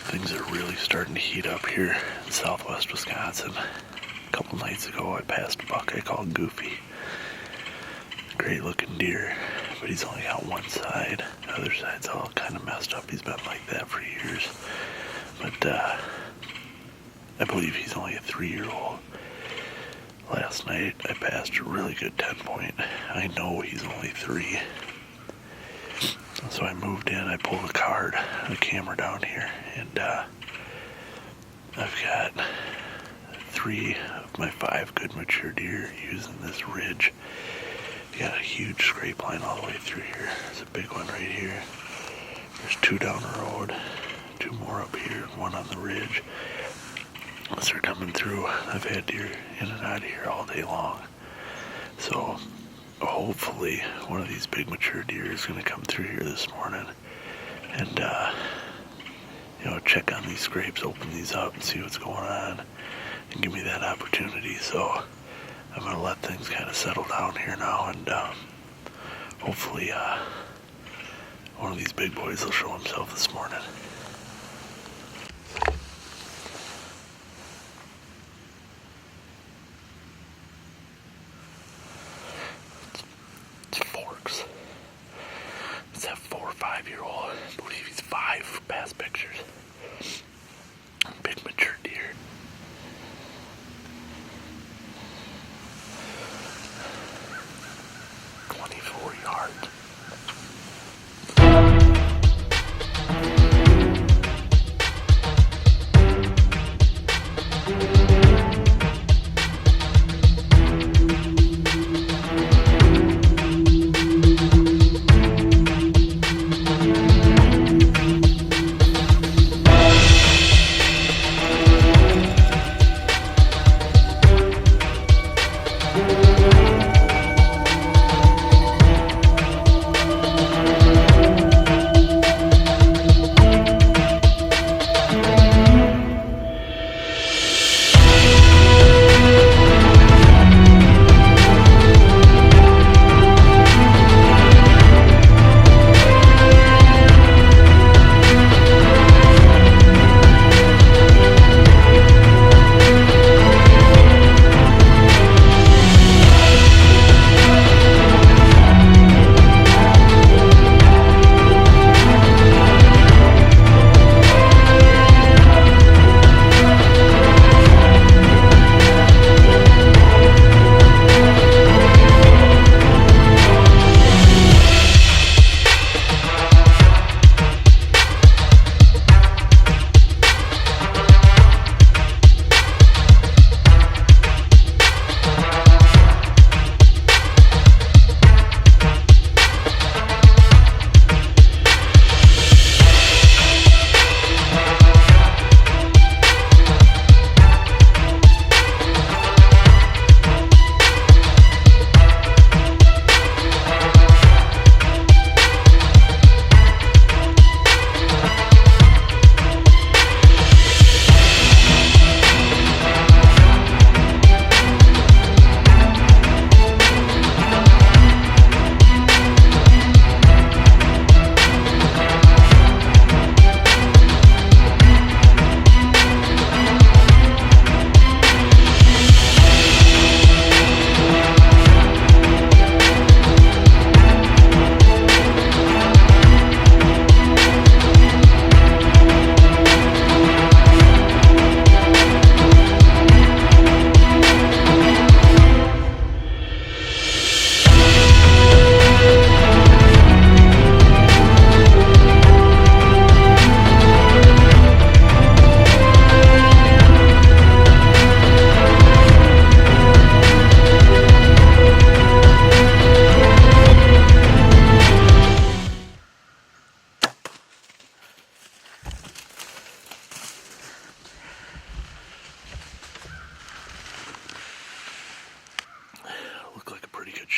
Things are really starting to heat up here in southwest Wisconsin. A couple nights ago I passed a buck I call Goofy. Great looking deer, but he's only got one side. The other side's all kind of messed up. He's been like that for years. But I believe he's only a 3-year-old. Last night I passed a really good 10-point. I know he's only 3. So I moved in, I pulled the camera down here, and I've got 3 of my 5 good mature deer using this ridge. Got a huge scrape line all the way through here. There's a big one right here. There's 2 down the road, 2 more up here, 1 on the ridge. As they're coming through, I've had deer in and out of here all day long. So hopefully one of these big mature deer is going to come through here this morning and check on these scrapes, open these up and see what's going on and give me that opportunity. So I'm going to let things kind of settle down here now, and hopefully one of these big boys will show himself this morning. It's that 4 or 5-year-old. I believe he's 5 past pictures. Big mature deer. Yards.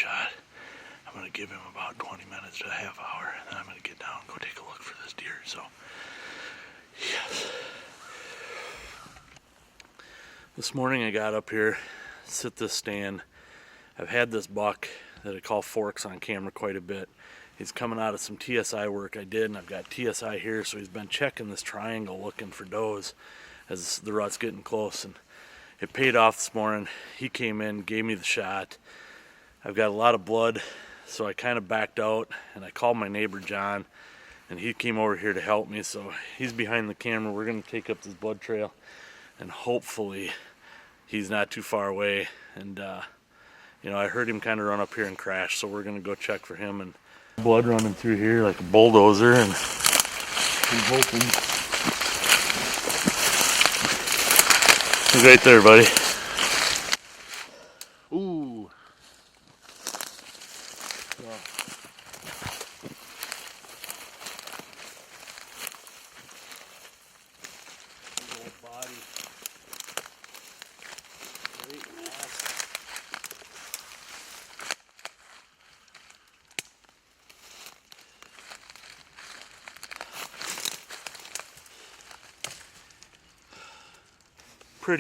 shot. I'm going to give him about 20 minutes to a half hour, and then I'm going to get down and go take a look for this deer. So, yes. This morning I got up here, sit this stand. I've had this buck that I call Forks on camera quite a bit, He's coming out of some TSI work I did, and I've got TSI here, so he's been checking this triangle looking for does as the rut's getting close, and it paid off this morning. He came in, gave me the shot. I've got a lot of blood, so I kind of backed out, and I called my neighbor John, and he came over here to help me. So he's behind the camera. We're going to take up this blood trail, and hopefully he's not too far away. And you know, I heard him kind of run up here and crash, so we're going to go check for him. And blood running through here like a bulldozer, and I'm hoping. He's right there, buddy. Ooh. Yeah. Big old body. Great mass.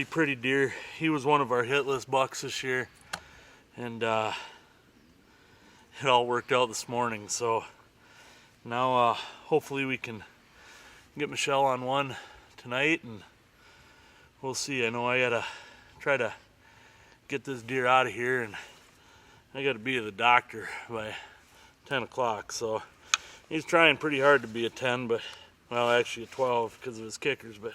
Pretty deer. He was one of our hit list bucks this year, and it all worked out this morning. So now hopefully we can get Michelle on one tonight, and we'll see. I know I gotta try to get this deer out of here, and I gotta be at the doctor by 10 o'clock. So he's trying pretty hard to be a 10, but well, actually a 12 because of his kickers. But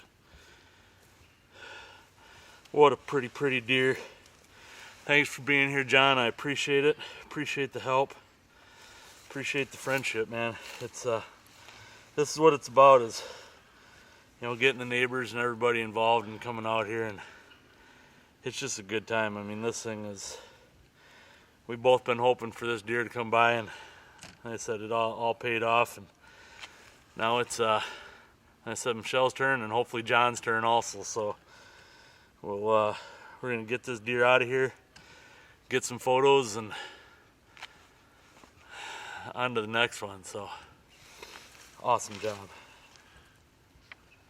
what a pretty deer. Thanks for being here, John. I appreciate it. Appreciate the help. Appreciate the friendship, man. It's this is what it's about, is, you know, getting the neighbors and everybody involved and coming out here, and it's just a good time. I mean, this thing is, we've both been hoping for this deer to come by, and like I said, it all paid off, and now it's like I said, Michelle's turn, and hopefully John's turn also. So we're gonna get this deer out of here, get some photos, and on to the next one. So awesome job.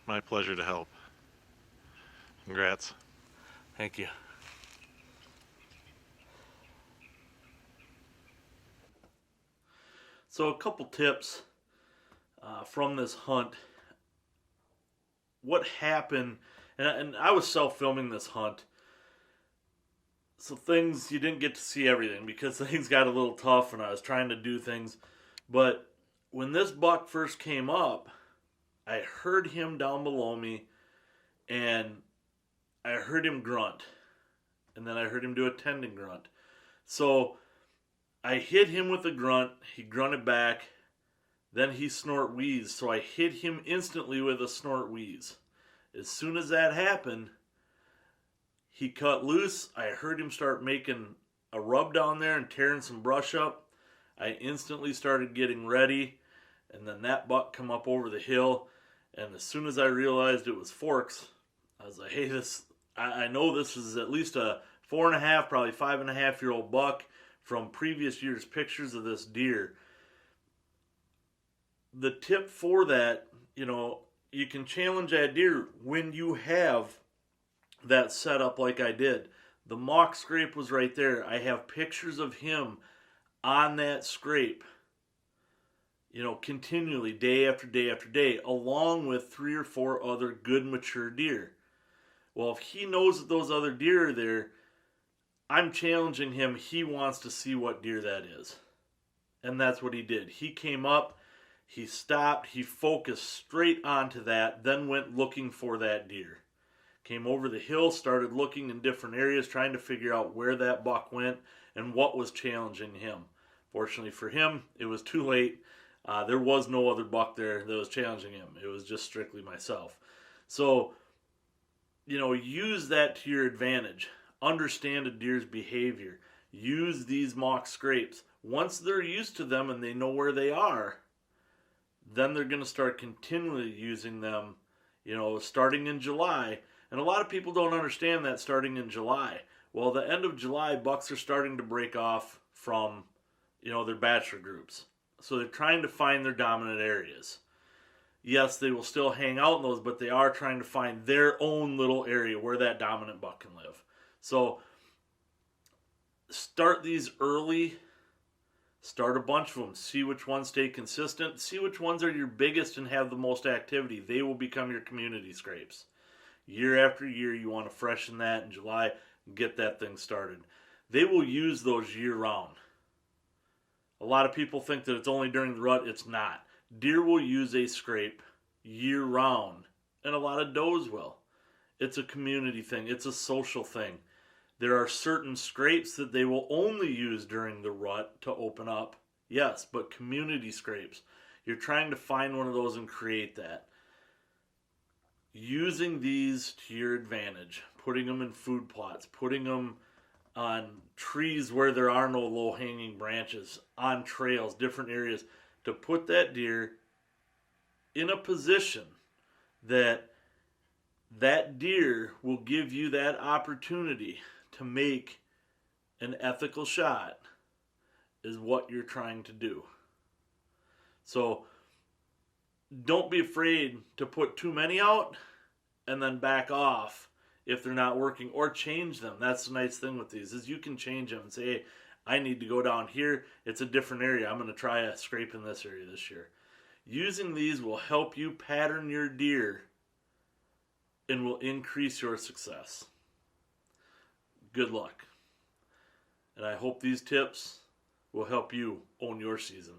My pleasure to help. Congrats. Thank you. So a couple tips from this hunt. What happened, and I was self-filming this hunt, so things, you didn't get to see everything because things got a little tough and I was trying to do things. But when this buck first came up, I heard him down below me, and I heard him grunt, and then I heard him do a tendon grunt. So I hit him with a grunt, he grunted back, then he snort wheezed, so I hit him instantly with a snort wheeze. As soon as that happened, he cut loose. I heard him start making a rub down there and tearing some brush up. I instantly started getting ready, and then that buck come up over the hill, and as soon as I realized it was Forks, I was like, hey, I know this is at least a 4.5, probably 5.5-year-old buck from previous year's pictures of this deer. The tip for that, you know, you can challenge that deer when you have that setup like I did. The mock scrape was right there. I have pictures of him on that scrape, you know, continually, day after day after day, along with 3 or 4 other good mature deer. Well, if he knows that those other deer are there, I'm challenging him. He wants to see what deer that is. And that's what he did. He came up, he stopped, he focused straight onto that, then went looking for that deer. Came over the hill, started looking in different areas, trying to figure out where that buck went and what was challenging him. Fortunately for him, it was too late. There was no other buck there that was challenging him. It was just strictly myself. So, you know, use that to your advantage. Understand a deer's behavior. Use these mock scrapes. Once they're used to them and they know where they are, then they're going to start continually using them, you know, starting in July. And a lot of people don't understand that starting in July. Well, the end of July, bucks are starting to break off from, you know, their bachelor groups. So they're trying to find their dominant areas. Yes, they will still hang out in those, but they are trying to find their own little area where that dominant buck can live. So start these early. Start a bunch of them. See which ones stay consistent. See which ones are your biggest and have the most activity. They will become your community scrapes. Year after year, you want to freshen that in July and get that thing started. They will use those year round. A lot of people think that it's only during the rut. It's not. Deer will use a scrape year round, and a lot of does will. It's a community thing. It's a social thing. There are certain scrapes that they will only use during the rut to open up. Yes, but community scrapes. You're trying to find one of those and create that. Using these to your advantage, putting them in food plots, putting them on trees where there are no low-hanging branches, on trails, different areas, to put that deer in a position that deer will give you that opportunity to make an ethical shot is what you're trying to do. So don't be afraid to put too many out and then back off if they're not working, or change them. That's the nice thing with these, is you can change them and say, hey, I need to go down here. It's a different area. I'm going to try a scrape in this area this year. Using these will help you pattern your deer and will increase your success. Good luck. And I hope these tips will help you own your season.